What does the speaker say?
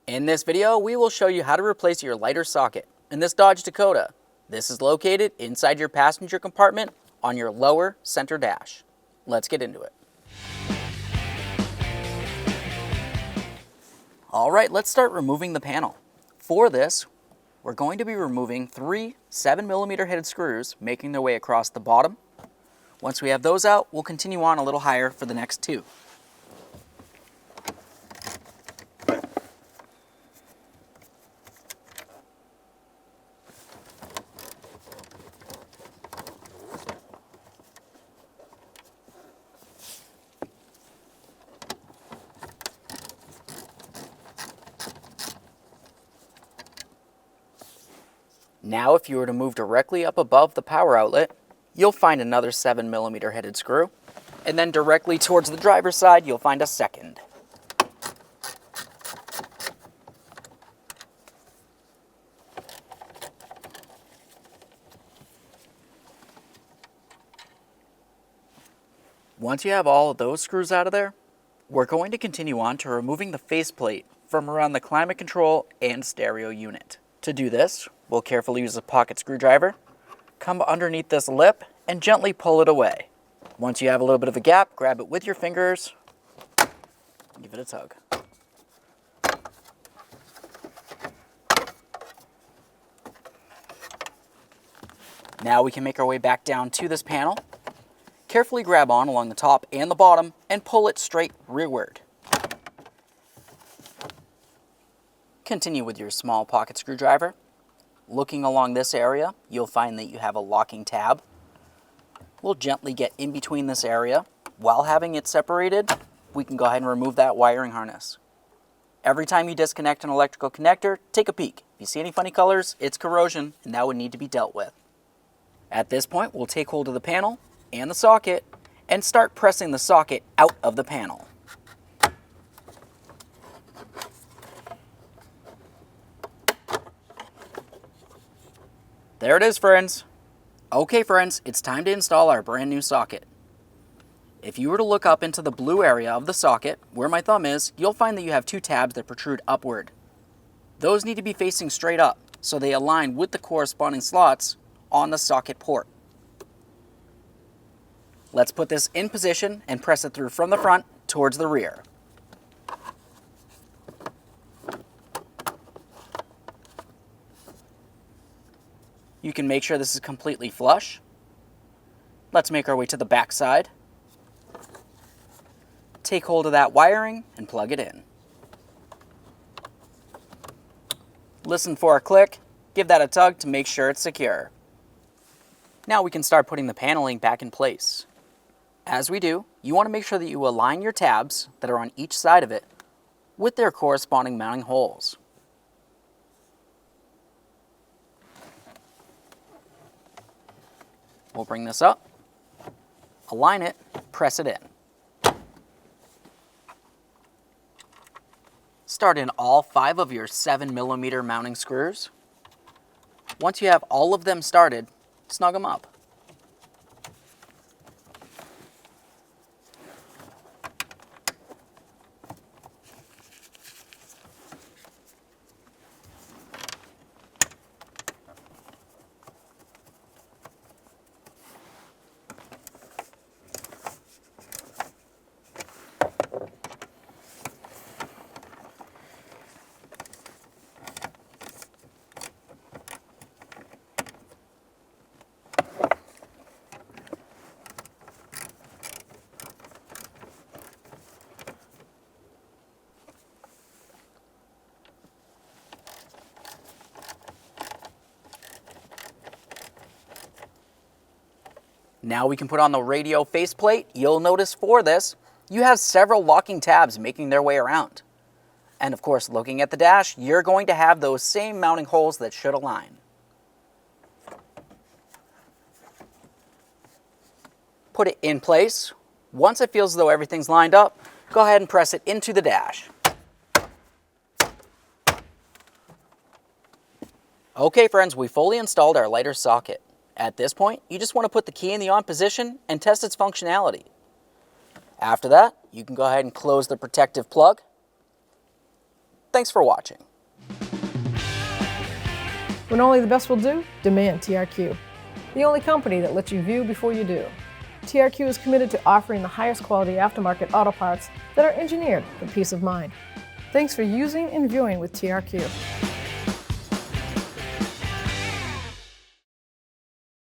In this video, we will show you how to replace your lighter socket in this Dodge Dakota. This is located inside your passenger compartment on your lower center dash. Let's get into it. All right, let's start removing the panel. For this, we're going to be removing 3 7mm headed screws, making their way across the bottom. Once we have those out, we'll continue on a little higher for the next 2. Now, if you were to move directly up above the power outlet, you'll find another 7mm headed screw, and then directly towards the driver's side, you'll find a second. Once you have all of those screws out of there, we're going to continue on to removing the faceplate from around the climate control and stereo unit. To do this, we'll carefully use a pocket screwdriver, come underneath this lip, and gently pull it away. Once you have a little bit of a gap, grab it with your fingers, give it a tug. Now we can make our way back down to this panel. Carefully grab on along the top and the bottom and pull it straight rearward. Continue with your small pocket screwdriver. Looking along this area, you'll find that you have a locking tab. We'll gently get in between this area. While having it separated, we can go ahead and remove that wiring harness. Every time you disconnect an electrical connector, take a peek. If you see any funny colors, it's corrosion, and that would need to be dealt with. At this point, we'll take hold of the panel and the socket and start pressing the socket out of the panel. There it is, friends. Okay, friends, it's time to install our brand new socket. If you were to look up into the blue area of the socket, where my thumb is, you'll find that you have 2 tabs that protrude upward. Those need to be facing straight up, so they align with the corresponding slots on the socket port. Let's put this in position and press it through from the front towards the rear. You can make sure this is completely flush. Let's make our way to the back side. Take hold of that wiring and plug it in. Listen for a click, give that a tug to make sure it's secure. Now we can start putting the paneling back in place. As we do, you want to make sure that you align your tabs that are on each side of it with their corresponding mounting holes. We'll bring this up, align it, press it in. Start in all 5 of your 7mm mounting screws. Once you have all of them started, snug them up. Now we can put on the radio faceplate. You'll notice for this, you have several locking tabs making their way around. And of course, looking at the dash, you're going to have those same mounting holes that should align. Put it in place. Once it feels as though everything's lined up, go ahead and press it into the dash. Okay, friends, we fully installed our lighter socket. At this point, you just want to put the key in the on position and test its functionality. After that, you can go ahead and close the protective plug. Thanks for watching. When only the best will do, demand TRQ. The only company that lets you view before you do. TRQ is committed to offering the highest quality aftermarket auto parts that are engineered for peace of mind. Thanks for using and viewing with TRQ.